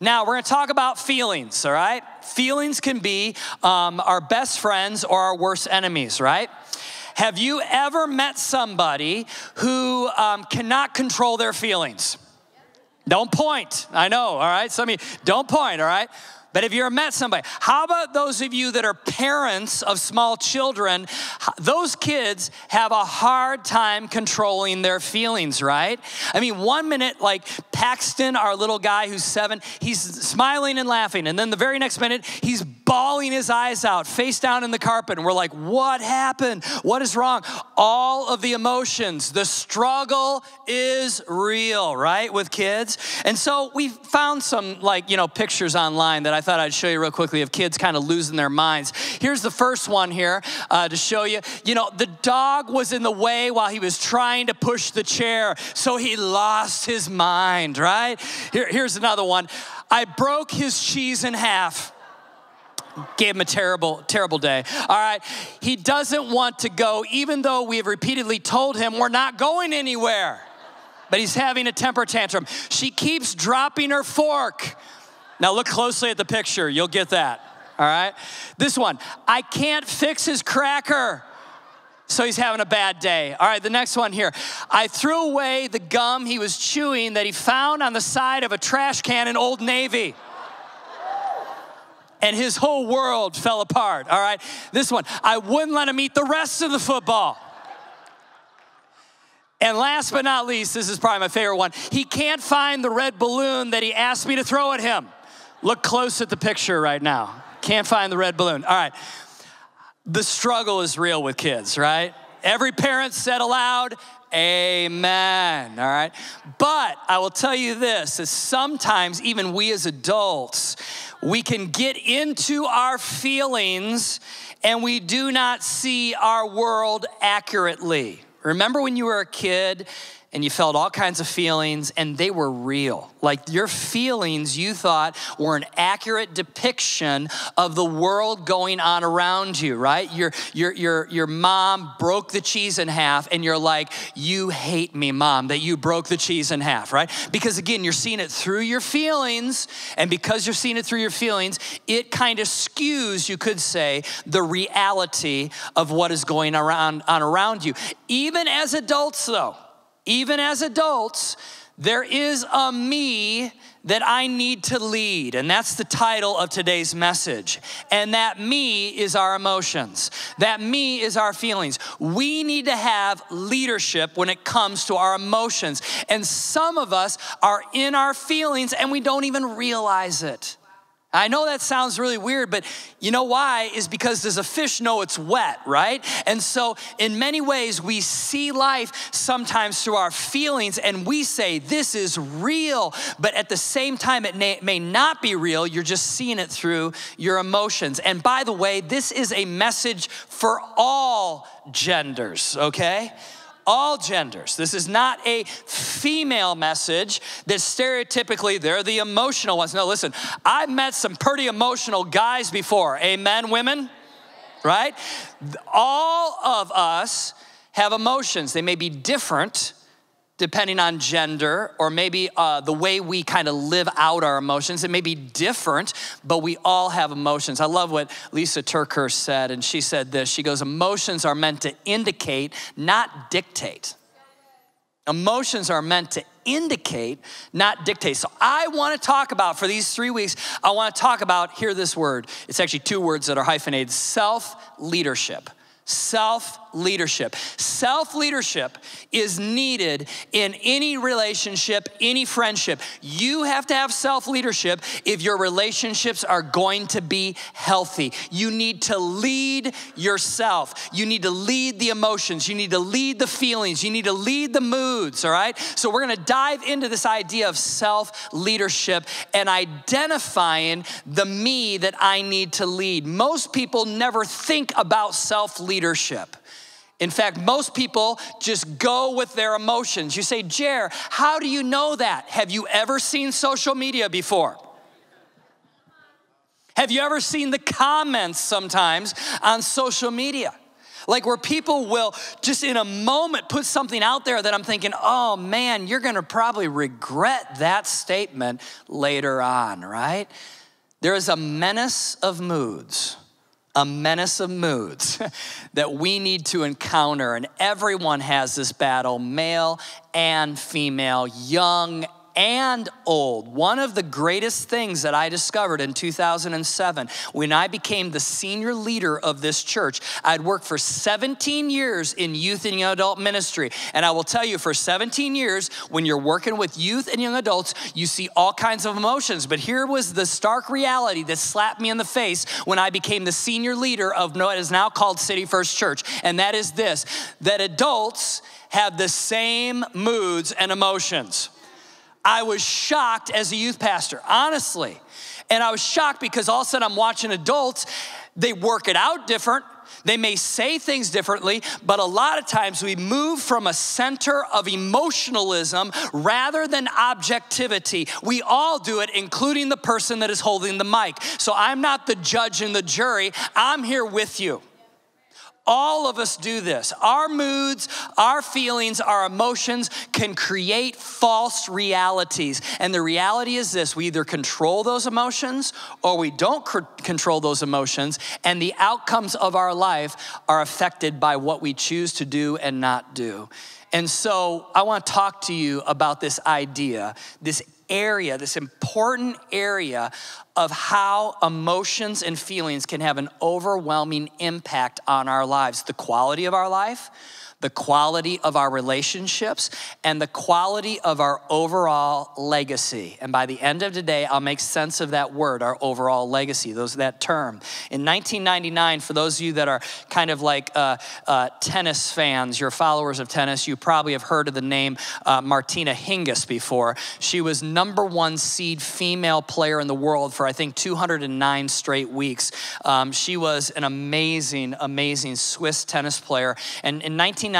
Now, we're going to talk about feelings, all right? Feelings can be our best friends or our worst enemies, right? Have you ever met somebody who cannot control their feelings? Don't point. I know, all right? Some of you, don't point, all right? But have you ever met somebody? How about those of you that are parents of small children? Those kids have a hard time controlling their feelings, right? I mean, 1 minute, like Paxton, our little guy who's 7, he's smiling and laughing. And then the very next minute, he's bawling his eyes out, face down in the carpet. And we're like, what happened? What is wrong? All of the emotions, the struggle is real, right, with kids? And so we found some, pictures online that I thought I'd show you real quickly of kids kind of losing their minds. Here's the first one here to show you. The dog was in the way while he was trying to push the chair, so he lost his mind, right? Here's another one. I broke his cheese in half. Gave him a terrible, terrible day. All right, he doesn't want to go, even though we have repeatedly told him we're not going anywhere. But he's having a temper tantrum. She keeps dropping her fork. Now look closely at the picture, you'll get that, all right? This one, I can't fix his cracker, so he's having a bad day. All right, the next one here. I threw away the gum he was chewing that he found on the side of a trash can in Old Navy. And his whole world fell apart, all right? This one, I wouldn't let him eat the rest of the football. And last but not least, this is probably my favorite one. He can't find the red balloon that he asked me to throw at him. Look close at the picture right now. Can't find the red balloon. All right. The struggle is real with kids, right? Every parent said aloud, amen, all right? But I will tell you this, is sometimes even we as adults, we can get into our feelings and we do not see our world accurately. Remember when you were a kid and you felt all kinds of feelings and they were real? Like your feelings you thought were an accurate depiction of the world going on around you, right? Your mom broke the cheese in half and you're like, you hate me, Mom, that you broke the cheese in half, right? Because again, you're seeing it through your feelings, and because you're seeing it through your feelings, it kind of skews, you could say, the reality of what is going on around you. Even as adults though, even as adults, there is a me that I need to lead. And that's the title of today's message. And that me is our emotions. That me is our feelings. We need to have leadership when it comes to our emotions. And some of us are in our feelings and we don't even realize it. I know that sounds really weird, but you know why? Is because does a fish know it's wet, right? And so in many ways, we see life sometimes through our feelings and we say, this is real. But at the same time, it may not be real. You're just seeing it through your emotions. And by the way, this is a message for all genders, okay? All genders. This is not a female message that stereotypically they're the emotional ones. No, listen, I've met some pretty emotional guys before. Amen, women? Right? All of us have emotions. They may be different depending on gender or maybe the way we kind of live out our emotions. It may be different, but we all have emotions. I love what Lisa Turkhurst said, and she said this. She goes, emotions are meant to indicate, not dictate. Emotions are meant to indicate, not dictate. So I want to talk about, for these 3 weeks, I want to talk about, hear this word. It's actually 2 words that are hyphenated, self-leadership. Self-leadership. Self-leadership is needed in any relationship, any friendship. You have to have self-leadership if your relationships are going to be healthy. You need to lead yourself. You need to lead the emotions. You need to lead the feelings. You need to lead the moods, all right? So we're going to dive into this idea of self-leadership and identifying the me that I need to lead. Most people never think about self-leadership. In fact, most people just go with their emotions. You say, Jer, how do you know that? Have you ever seen social media before? Have you ever seen the comments sometimes on social media? Like where people will just in a moment put something out there that I'm thinking, oh man, you're gonna probably regret that statement later on, right? There is a menace of moods that we need to encounter. And everyone has this battle, male and female, young and old. One of the greatest things that I discovered in 2007, when I became the senior leader of this church, I'd worked for 17 years in youth and young adult ministry. And I will tell you, for 17 years, when you're working with youth and young adults, you see all kinds of emotions. But here was the stark reality that slapped me in the face when I became the senior leader of what is now called City First Church. And that is this, that adults have the same moods and emotions. I was shocked as a youth pastor, honestly. And I was shocked because all of a sudden I'm watching adults, they work it out different. They may say things differently, but a lot of times we move from a center of emotionalism rather than objectivity. We all do it, including the person that is holding the mic. So I'm not the judge and the jury. I'm here with you. All of us do this. Our moods, our feelings, our emotions can create false realities. And the reality is this, we either control those emotions or we don't control those emotions, and the outcomes of our life are affected by what we choose to do and not do. And so I want to talk to you about this idea, this area, this important area of how emotions and feelings can have an overwhelming impact on our lives, the quality of our life, the quality of our relationships, and the quality of our overall legacy. And by the end of today, I'll make sense of that word, our overall legacy, that term. In 1999, for those of you that are kind of like tennis fans, you're followers of tennis, you probably have heard of the name Martina Hingis before. She was #1 seed female player in the world for I think 209 straight weeks. She was an amazing, amazing Swiss tennis player. And in 1999,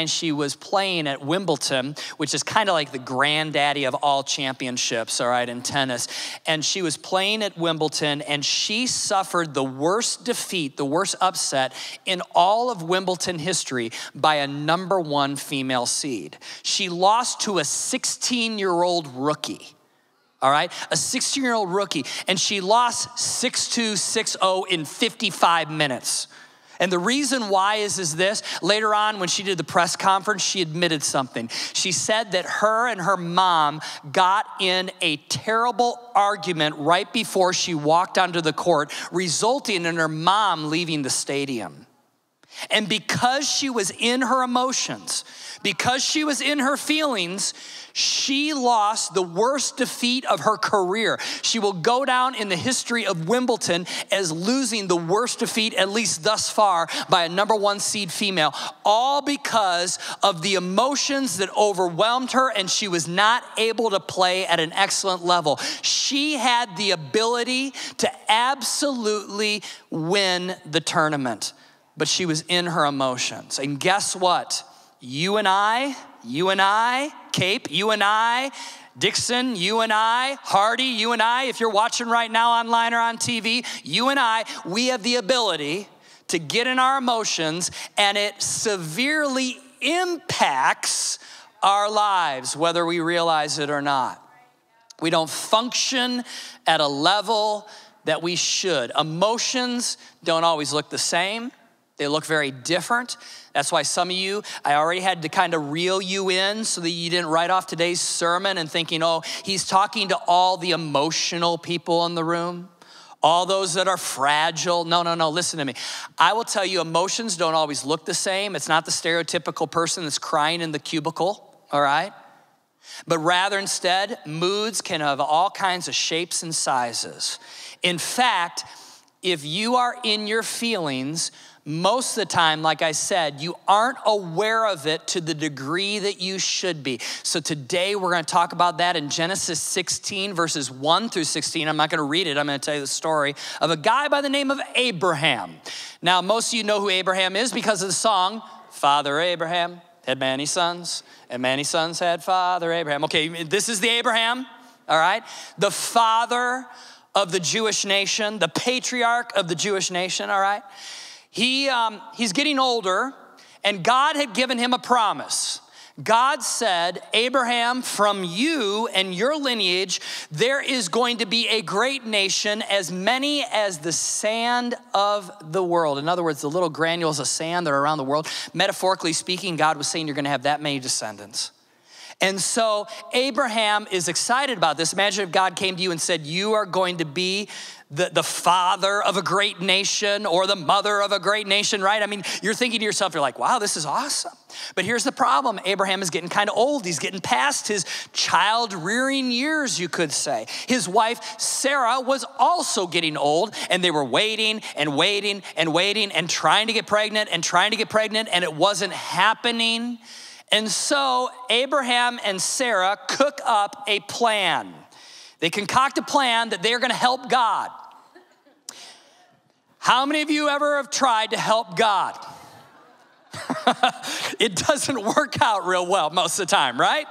she was playing at Wimbledon, which is kind of like the granddaddy of all championships, all right, in tennis. And she was playing at Wimbledon, and she suffered the worst defeat, the worst upset in all of Wimbledon history by a #1 female seed. She lost to a 16-year-old rookie. All right, a 16-year-old rookie, and she lost 6-2, 6-0 in 55 minutes. And the reason why is this, later on when she did the press conference, she admitted something. She said that her and her mom got in a terrible argument right before she walked onto the court, resulting in her mom leaving the stadium. And because she was in her emotions, because she was in her feelings, she lost the worst defeat of her career. She will go down in the history of Wimbledon as losing the worst defeat, at least thus far, by a #1 seed female, all because of the emotions that overwhelmed her, and she was not able to play at an excellent level. She had the ability to absolutely win the tournament, but she was in her emotions. And guess what? You and I, Cape, you and I, Dixon, you and I, Hardy, you and I, if you're watching right now online or on TV, you and I, we have the ability to get in our emotions, and it severely impacts our lives, whether we realize it or not. We don't function at a level that we should. Emotions don't always look the same. They look very different. That's why some of you, I already had to kind of reel you in so that you didn't write off today's sermon and thinking, oh, he's talking to all the emotional people in the room, all those that are fragile. No, listen to me. I will tell you, emotions don't always look the same. It's not the stereotypical person that's crying in the cubicle, all right? But rather instead, moods can have all kinds of shapes and sizes. In fact, if you are in your feelings, most of the time, like I said, you aren't aware of it to the degree that you should be. So today we're going to talk about that in Genesis 16, verses 1 through 16. I'm not going to read it. I'm going to tell you the story of a guy by the name of Abraham. Now, most of you know who Abraham is because of the song, Father Abraham had many sons, and many sons had Father Abraham. Okay, this is the Abraham, all right? The father of the Jewish nation, the patriarch of the Jewish nation, all right? He's getting older, and God had given him a promise. God said, Abraham, from you and your lineage, there is going to be a great nation, as many as the sand of the world. In other words, the little granules of sand that are around the world. Metaphorically speaking, God was saying you're going to have that many descendants. And so Abraham is excited about this. Imagine if God came to you and said, you are going to be the father of a great nation or the mother of a great nation, right? I mean, you're thinking to yourself, you're like, wow, this is awesome. But here's the problem. Abraham is getting kind of old. He's getting past his child-rearing years, you could say. His wife, Sarah, was also getting old, and they were waiting and waiting and waiting and trying to get pregnant, and it wasn't happening. And so Abraham and Sarah cook up a plan. They concoct a plan that they're gonna help God. How many of you ever have tried to help God? It doesn't work out real well most of the time, right?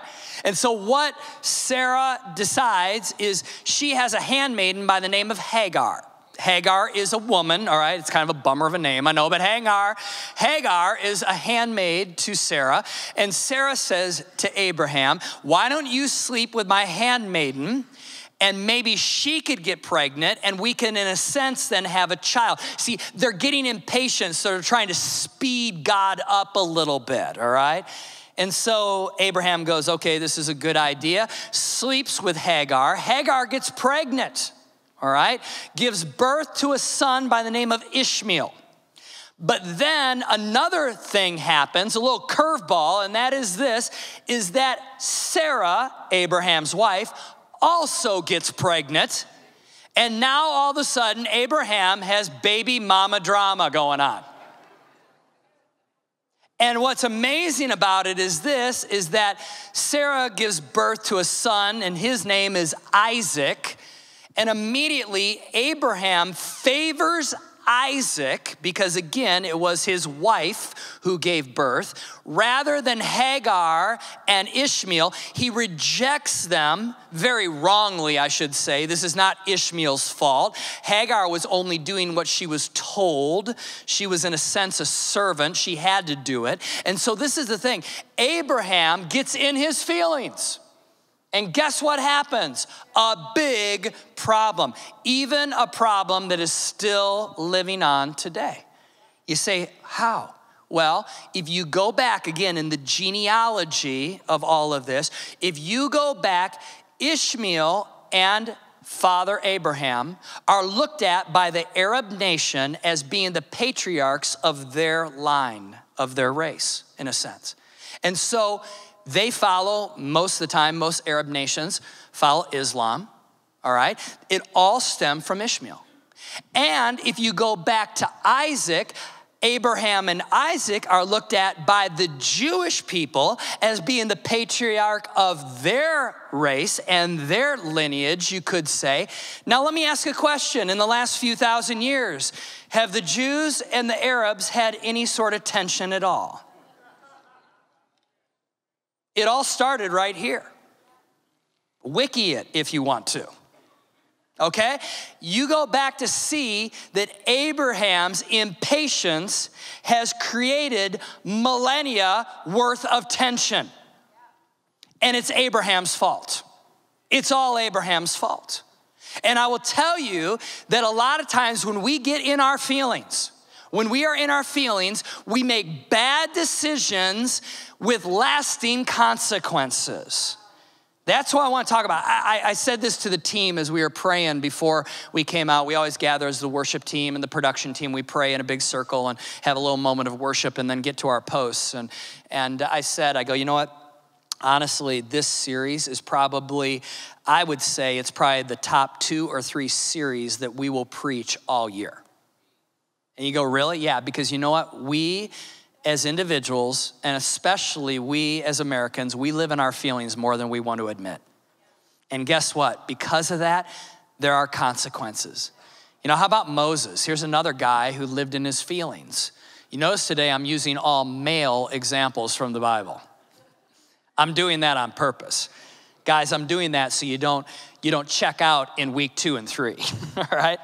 And so what Sarah decides is she has a handmaiden by the name of Hagar. Hagar is a woman, all right? It's kind of a bummer of a name, I know, but Hagar is a handmaid to Sarah. And Sarah says to Abraham, why don't you sleep with my handmaiden, and maybe she could get pregnant, and we can, in a sense, then have a child. See, they're getting impatient, so they're trying to speed God up a little bit, all right? And so Abraham goes, okay, this is a good idea, sleeps with Hagar. Hagar gets pregnant. All right, gives birth to a son by the name of Ishmael. But then another thing happens, a little curveball, and that is this, is that Sarah, Abraham's wife, also gets pregnant. And now all of a sudden, Abraham has baby mama drama going on. And what's amazing about it is this, is that Sarah gives birth to a son, and his name is Isaac. And immediately, Abraham favors Isaac, because again, it was his wife who gave birth. Rather than Hagar and Ishmael, he rejects them, very wrongly, I should say. This is not Ishmael's fault. Hagar was only doing what she was told. She was, in a sense, a servant. She had to do it. And so this is the thing. Abraham gets in his feelings. And guess what happens? A big problem, even a problem that is still living on today. You say, how? Well, if you go back again in the genealogy of all of this, if you go back, Ishmael and Father Abraham are looked at by the Arab nation as being the patriarchs of their line, of their race, in a sense. And so they follow, most of the time, most Arab nations follow Islam, all right? It all stemmed from Ishmael. And if you go back to Isaac, Abraham and Isaac are looked at by the Jewish people as being the patriarch of their race and their lineage, you could say. Now let me ask a question. In the last few thousand years, have the Jews and the Arabs had any sort of tension at all? It all started right here. Wiki it if you want to. Okay? You go back to see that Abraham's impatience has created millennia worth of tension. And it's Abraham's fault. It's all Abraham's fault. And I will tell you that a lot of times when we get in our feelings, when we are in our feelings, we make bad decisions with lasting consequences. That's what I want to talk about. I said this to the team as we were praying before we came out. We always gather as the worship team and the production team. We pray in a big circle and have a little moment of worship and then get to our posts. And I said, you know what? Honestly, this series is probably, I would say it's probably the top 2 or 3 series that we will preach all year. And you go, really? Yeah, because you know what? We as individuals, and especially we as Americans, we live in our feelings more than we want to admit. And guess what? Because of that, there are consequences. You know, how about Moses? Here's another guy who lived in his feelings. You notice today I'm using all male examples from the Bible. I'm doing that on purpose. Guys, I'm doing that so you don't check out in week 2 and 3, all right?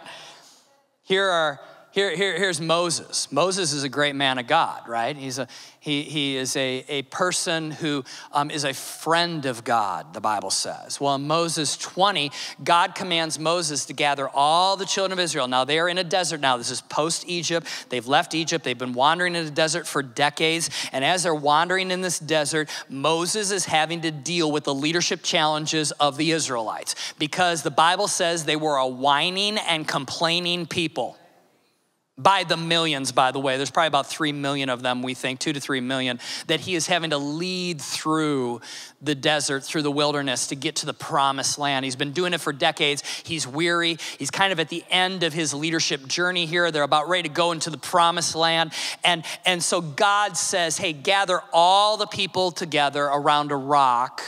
Here are Here's Moses. Moses is a great man of God, right? He is a person who is a friend of God, the Bible says. Well, in Moses 20, God commands Moses to gather all the children of Israel. Now, they are in a desert now. This is post-Egypt. They've left Egypt. They've been wandering in the desert for decades. And as they're wandering in this desert, Moses is having to deal with the leadership challenges of the Israelites because the Bible says they were a whining and complaining people. By the millions, by the way. There's probably about 3 million of them, we think, 2 to 3 million, that he is having to lead through the desert, through the wilderness to get to the promised land. He's been doing it for decades. He's weary. He's kind of at the end of his leadership journey here. They're about ready to go into the promised land. And so God says, hey, gather all the people together around a rock.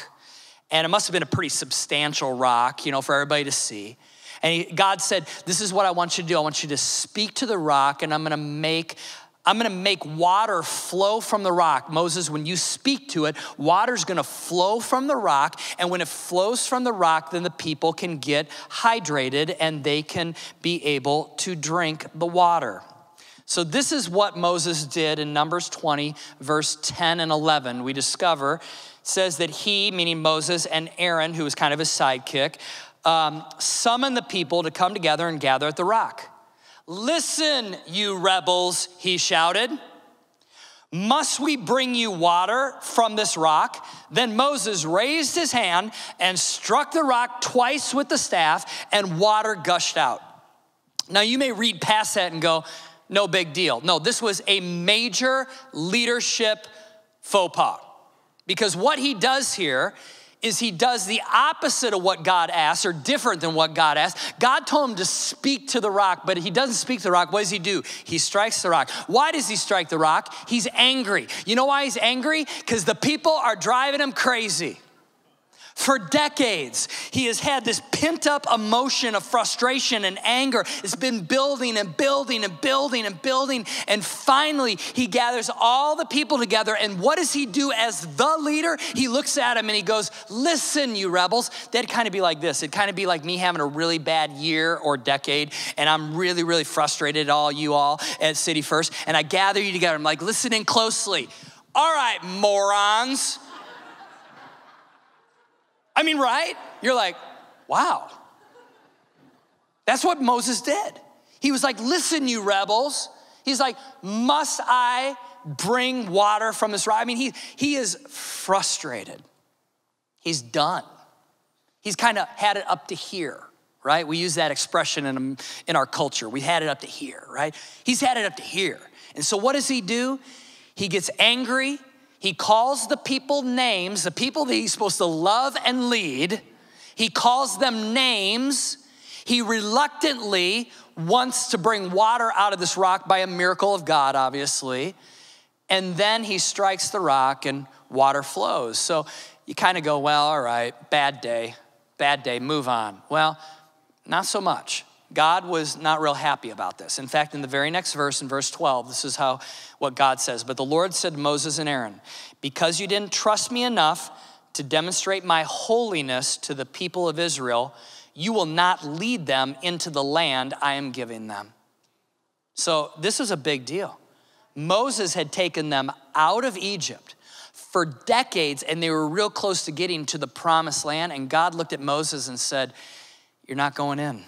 And it must have been a pretty substantial rock, for everybody to see. And God said, this is what I want you to do. I want you to speak to the rock, and I'm gonna make water flow from the rock. Moses, when you speak to it, water's gonna flow from the rock, and when it flows from the rock, then the people can get hydrated and they can be able to drink the water. So this is what Moses did in Numbers 20, verse 10 and 11. We discover, says that he, meaning Moses, and Aaron, who was kind of his sidekick, summon the people to come together and gather at the rock. Listen, you rebels, he shouted. Must we bring you water from this rock? Then Moses raised his hand and struck the rock twice with the staff, and water gushed out. Now you may read past that and go, no big deal. No, this was a major leadership faux pas. Because what he does here is he does the opposite of what God asked, or different than what God asked. God told him to speak to the rock, but he doesn't speak to the rock. What does he do? He strikes the rock. Why does he strike the rock? He's angry. You know why he's angry? Because the people are driving him crazy. For decades, he has had this pent-up emotion of frustration and anger. It's been building and building and building and building. And finally, he gathers all the people together. And what does he do as the leader? He looks at them and he goes, listen, you rebels. That'd kind of be like this. It'd kind of be like me having a really bad year or decade, and I'm really, really frustrated at all you all at City First. And I gather you together. I'm like, listen in closely. All right, morons. I mean, right? You're like, wow. That's what Moses did. He was like, listen, you rebels. He's like, must I bring water from this rock? I mean, he is frustrated. He's done. He's kind of had it up to here, right? We use that expression in our culture. We had it up to here, right? He's had it up to here. And so what does he do? He gets angry. He calls the people names, the people that he's supposed to love and lead. He calls them names. He reluctantly wants to bring water out of this rock by a miracle of God, obviously. And then he strikes the rock and water flows. So you kind of go, well, all right, bad day, move on. Well, not so much. God was not real happy about this. In fact, in the very next verse, in verse 12, this is what God says. But the Lord said to Moses and Aaron, because you didn't trust me enough to demonstrate my holiness to the people of Israel, you will not lead them into the land I am giving them. So this is a big deal. Moses had taken them out of Egypt for decades, and they were real close to getting to the promised land. And God looked at Moses and said, you're not going in.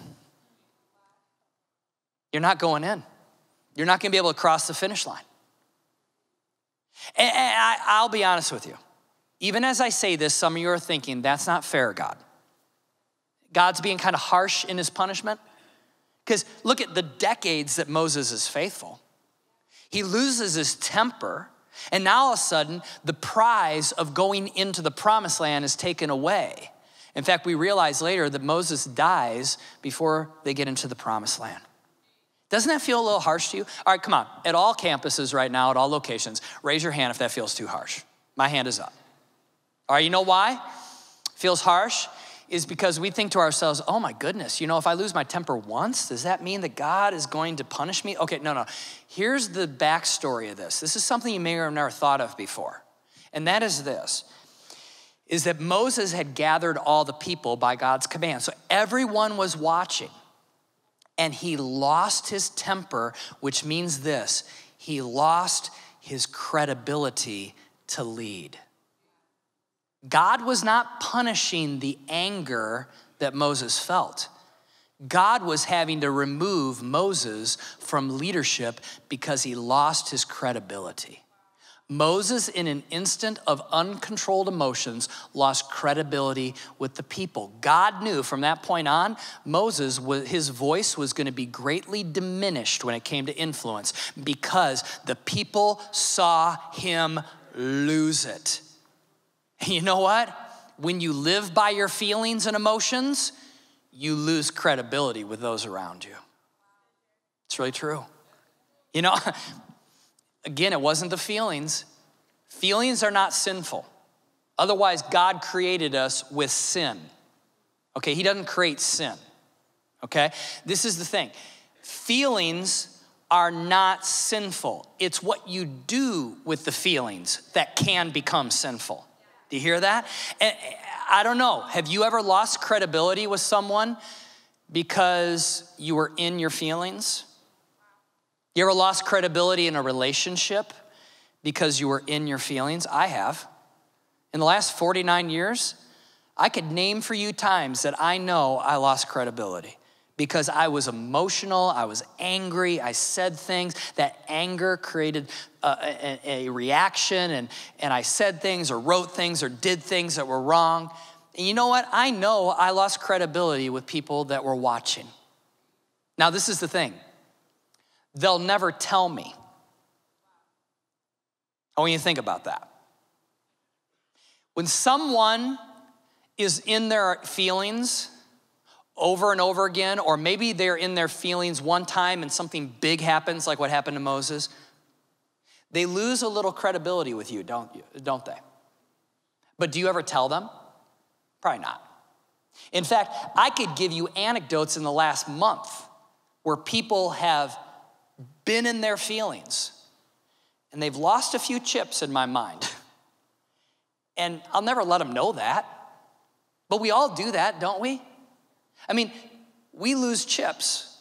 You're not going in. You're not gonna be able to cross the finish line. And I'll be honest with you. Even as I say this, some of you are thinking, that's not fair, God. God's being kind of harsh in his punishment. Because look at the decades that Moses is faithful. He loses his temper, and now all of a sudden, the prize of going into the promised land is taken away. In fact, we realize later that Moses dies before they get into the promised land. Doesn't that feel a little harsh to you? All right, come on. At all campuses right now, at all locations, raise your hand if that feels too harsh. My hand is up. All right, you know why? Feels harsh is because we think to ourselves, oh my goodness, if I lose my temper once, does that mean that God is going to punish me? Okay, no. Here's the backstory of this. This is something you may have never thought of before. And that is this, is that Moses had gathered all the people by God's command. So everyone was watching. And he lost his temper, which means this: he lost his credibility to lead. God was not punishing the anger that Moses felt. God was having to remove Moses from leadership because he lost his credibility. Moses, in an instant of uncontrolled emotions, lost credibility with the people. God knew from that point on, Moses, his voice was going to be greatly diminished when it came to influence because the people saw him lose it. And you know what? When you live by your feelings and emotions, you lose credibility with those around you. It's really true. You know, again, it wasn't the feelings. Feelings are not sinful. Otherwise, God created us with sin. Okay, he doesn't create sin. Okay, this is the thing. Feelings are not sinful. It's what you do with the feelings that can become sinful. Do you hear that? And I don't know. Have you ever lost credibility with someone because you were in your feelings? You ever lost credibility in a relationship because you were in your feelings? I have. In the last 49 years, I could name for you times that I know I lost credibility because I was emotional, I was angry, I said things. That anger created a reaction, and I said things or wrote things or did things that were wrong. And you know what? I know I lost credibility with people that were watching. Now, this is the thing. They'll never tell me. I want you to think about that. When someone is in their feelings over and over again, or maybe they're in their feelings one time and something big happens, like what happened to Moses, they lose a little credibility with you, don't they? But do you ever tell them? Probably not. In fact, I could give you anecdotes in the last month where people have been in their feelings and they've lost a few chips in my mind. And I'll never let them know that. But we all do that, don't we? I mean, we lose chips.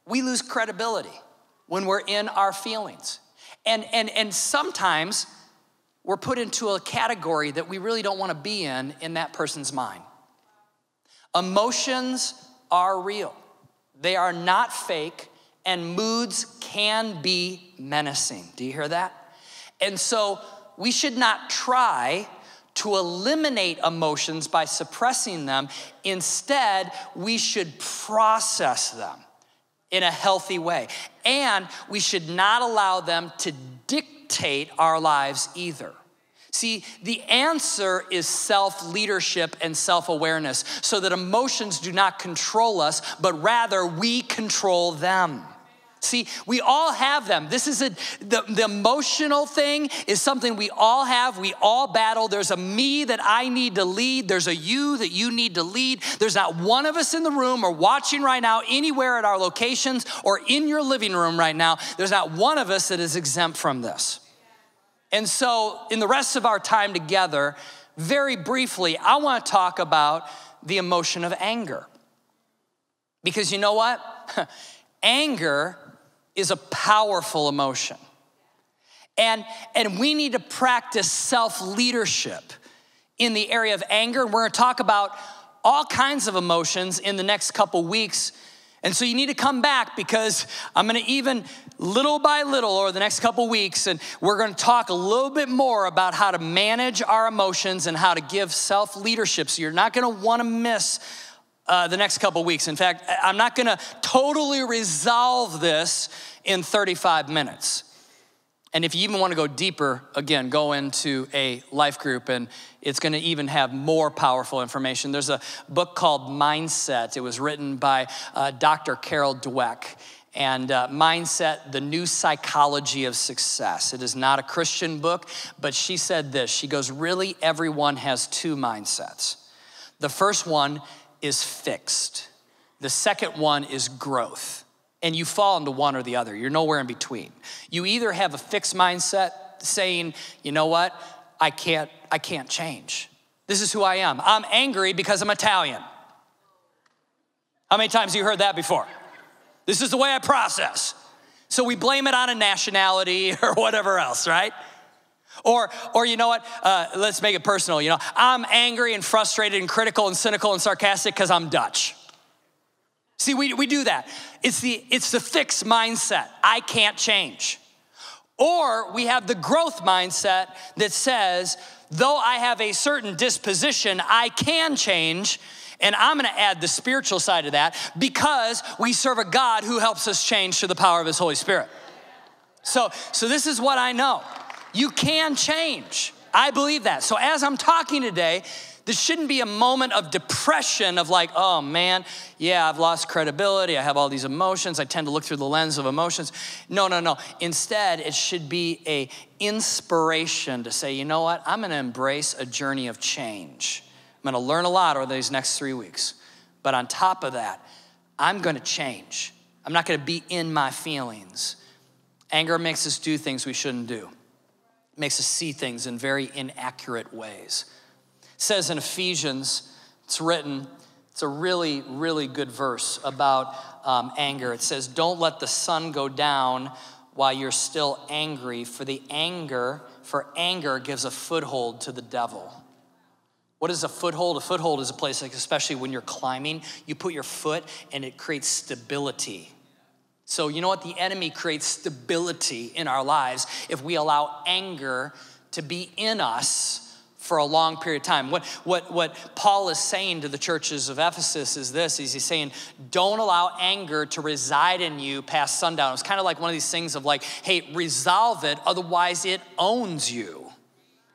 We lose credibility when we're in our feelings. And sometimes we're put into a category that we really don't want to be in that person's mind. Emotions are real. They are not fake, and moods can be menacing. Do you hear that? And so we should not try to eliminate emotions by suppressing them. Instead, we should process them in a healthy way. And we should not allow them to dictate our lives either. See, the answer is self-leadership and self-awareness so that emotions do not control us, but rather we control them. See, we all have them. This is the emotional thing is something we all have. We all battle. There's a me that I need to lead. There's a you that you need to lead. There's not one of us in the room or watching right now, anywhere at our locations or in your living room right now. There's not one of us that is exempt from this. And so in the rest of our time together, very briefly, I want to talk about the emotion of anger. Because you know what? Anger is a powerful emotion. And we need to practice self-leadership in the area of anger. And we're gonna talk about all kinds of emotions in the next couple weeks. And so you need to come back because I'm gonna even little by little over the next couple weeks, and we're gonna talk a little bit more about how to manage our emotions and how to give self-leadership. So you're not gonna wanna miss the next couple weeks. In fact, I'm not gonna totally resolve this in 35 minutes. And if you even wanna go deeper, again, go into a life group and it's gonna even have more powerful information. There's a book called Mindset. It was written by Dr. Carol Dweck. And Mindset, the New Psychology of Success. It is not a Christian book, but she said this. She goes, really, everyone has two mindsets. The first one is fixed. The second one is growth. And you fall into one or the other. You're nowhere in between. You either have a fixed mindset saying, you know what? I can't change. This is who I am. I'm angry because I'm Italian. How many times have you heard that before? This is the way I process. So we blame it on a nationality or whatever else, right? Or you know what, let's make it personal. You know, I'm angry and frustrated and critical and cynical and sarcastic because I'm Dutch. See, we do that. It's the fixed mindset. I can't change. Or we have the growth mindset that says, though I have a certain disposition, I can change, and I'm gonna add the spiritual side of that because we serve a God who helps us change through the power of his Holy Spirit. So this is what I know. You can change. I believe that. So as I'm talking today, this shouldn't be a moment of depression of like, oh man, yeah, I've lost credibility. I have all these emotions. I tend to look through the lens of emotions. No. Instead, it should be an inspiration to say, you know what? I'm gonna embrace a journey of change. I'm gonna learn a lot over these next 3 weeks. But on top of that, I'm gonna change. I'm not gonna be in my feelings. Anger makes us do things we shouldn't do. It makes us see things in very inaccurate ways. It says in Ephesians, it's written, it's a really, really good verse about anger. It says, don't let the sun go down while you're still angry, for anger gives a foothold to the devil. What is a foothold? A foothold is a place, like especially when you're climbing, you put your foot and it creates stability. So you know what? The enemy creates stability in our lives if we allow anger to be in us for a long period of time. What Paul is saying to the churches of Ephesus is this, he's saying, don't allow anger to reside in you past sundown. It's kind of like one of these things of like, hey, resolve it, otherwise it owns you.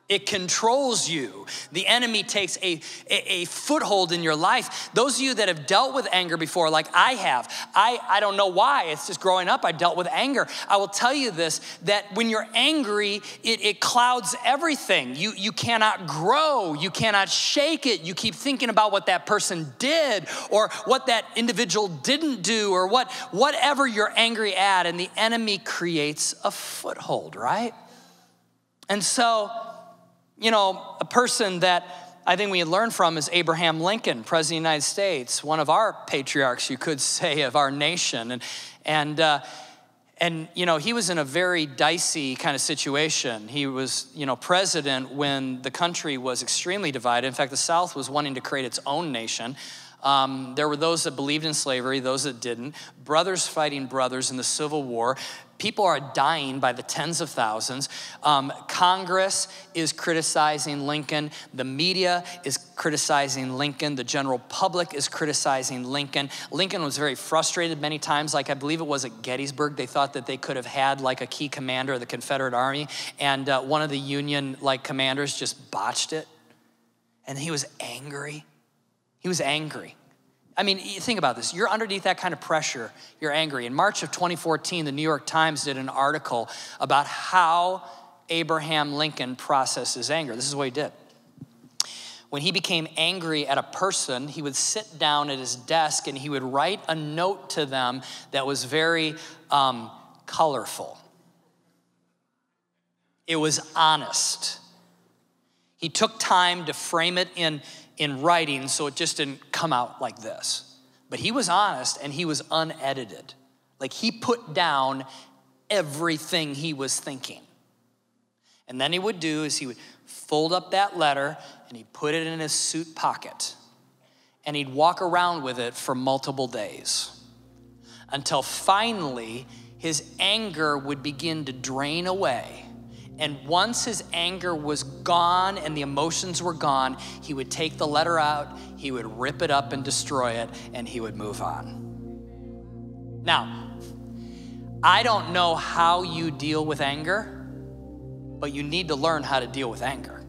It controls you. The enemy takes a foothold in your life. Those of you that have dealt with anger before, like I have, I don't know why. It's just growing up, I dealt with anger. I will tell you this, that when you're angry, it clouds everything. You cannot grow. You cannot shake it. You keep thinking about what that person did or what that individual didn't do or whatever you're angry at, and the enemy creates a foothold, right? And so, you know, a person that I think we learn from is Abraham Lincoln, President of the United States, one of our patriarchs, you could say, of our nation. And you know, he was in a very dicey kind of situation. He was, you know, president when the country was extremely divided. In fact, the South was wanting to create its own nation. There were those that believed in slavery, those that didn't. Brothers fighting brothers in the Civil War. People are dying by the tens of thousands. Congress is criticizing Lincoln. The media is criticizing Lincoln. The general public is criticizing Lincoln. Lincoln was very frustrated many times. Like I believe it was at Gettysburg, they thought that they could have had like a key commander of the Confederate Army, and one of the Union like commanders just botched it. And he was angry. He was angry. I mean, you think about this. You're underneath that kind of pressure. You're angry. In March of 2014, the New York Times did an article about how Abraham Lincoln processes anger. This is what he did. When he became angry at a person, he would sit down at his desk and he would write a note to them that was very colorful. It was honest. He took time to frame it in writing so it just didn't come out like this. But he was honest and he was unedited. Like he put down everything he was thinking. And then he would do is he would fold up that letter and he'd put it in his suit pocket. And he'd walk around with it for multiple days until finally his anger would begin to drain away. And once his anger was gone and the emotions were gone, he would take the letter out, he would rip it up and destroy it, and he would move on. Now, I don't know how you deal with anger, but you need to learn how to deal with anger.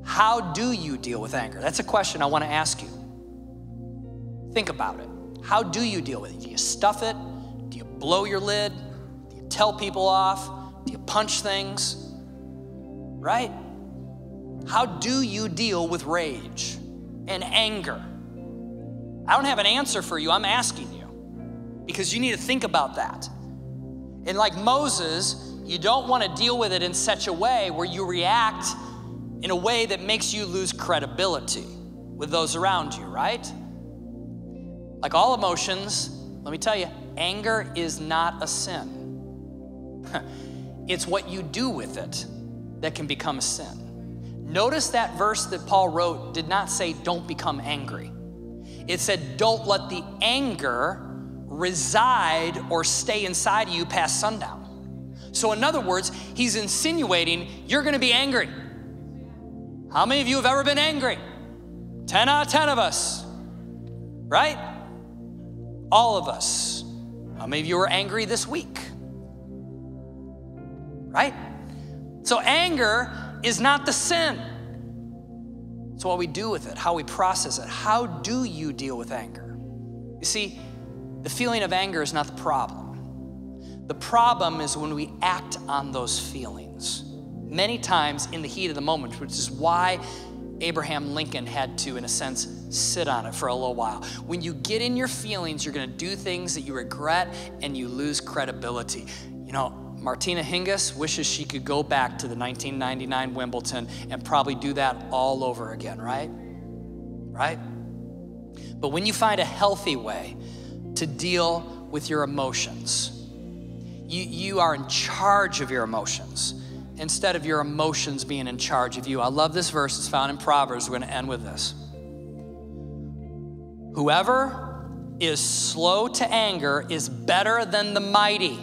How do you deal with anger? That's a question I want to ask you. Think about it. How do you deal with it? Do you stuff it? Do you blow your lid? Do you tell people off? Do you punch things? Right? How do you deal with rage and anger? I don't have an answer for you. I'm asking you because you need to think about that. And like Moses, you don't want to deal with it in such a way where you react in a way that makes you lose credibility with those around you, right? Like all emotions, Let me tell you, anger is not a sin. It's what you do with it that can become a sin. Notice that verse that Paul wrote did not say don't become angry. It said don't let the anger reside or stay inside of you past sundown. So in other words, he's insinuating you're gonna be angry. How many of you have ever been angry? 10 out of 10 of us, right? All of us. How many of you were angry this week? Right? So anger is not the sin. It's what we do with it, how we process it. How do you deal with anger? You see, the feeling of anger is not the problem. The problem is when we act on those feelings. Many times in the heat of the moment, which is why Abraham Lincoln had to, in a sense, sit on it for a little while. When you get in your feelings, you're gonna do things that you regret and you lose credibility. You know, Martina Hingis wishes she could go back to the 1999 Wimbledon and probably do that all over again, right? Right? But when you find a healthy way to deal with your emotions, you are in charge of your emotions instead of your emotions being in charge of you. I love this verse. It's found in Proverbs. We're going to end with this. Whoever is slow to anger is better than the mighty.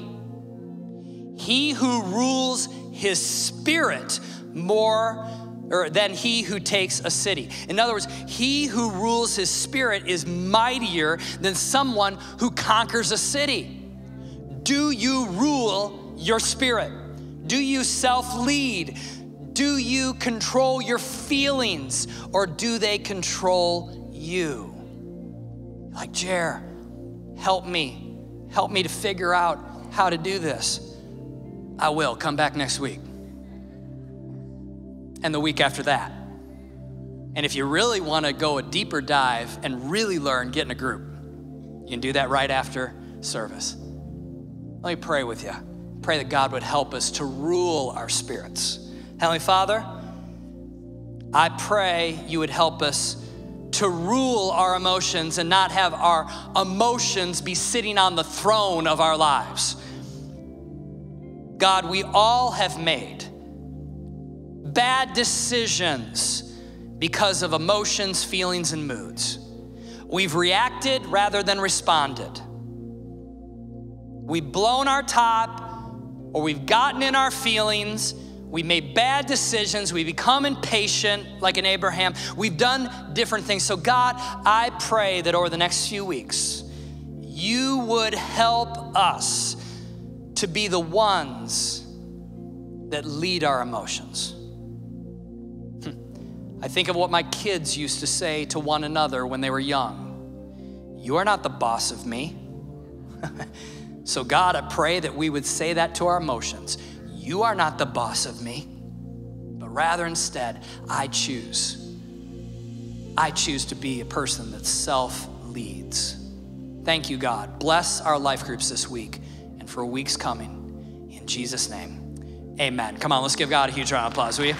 He who rules his spirit more than he who takes a city. In other words, he who rules his spirit is mightier than someone who conquers a city. Do you rule your spirit? Do you self-lead? Do you control your feelings, or do they control you? Like, Jer, help me to figure out how to do this. I will. Come back next week. And the week after that. And if you really want to go a deeper dive and really learn, get in a group. You can do that right after service. Let me pray with you. Pray that God would help us to rule our spirits. Heavenly Father, I pray you would help us to rule our emotions and not have our emotions be sitting on the throne of our lives. God, we all have made bad decisions because of emotions, feelings, and moods. We've reacted rather than responded. We've blown our top, or we've gotten in our feelings. We made bad decisions. We become impatient like an Abraham. We've done different things. So God, I pray that over the next few weeks, you would help us to be the ones that lead our emotions. I think of what my kids used to say to one another when they were young. You are not the boss of me. So God, I pray that we would say that to our emotions. You are not the boss of me, but rather instead, I choose to be a person that self-leads. Thank you, God. Bless our life groups this week and for weeks coming. In Jesus' name, amen. Come on, let's give God a huge round of applause, will you?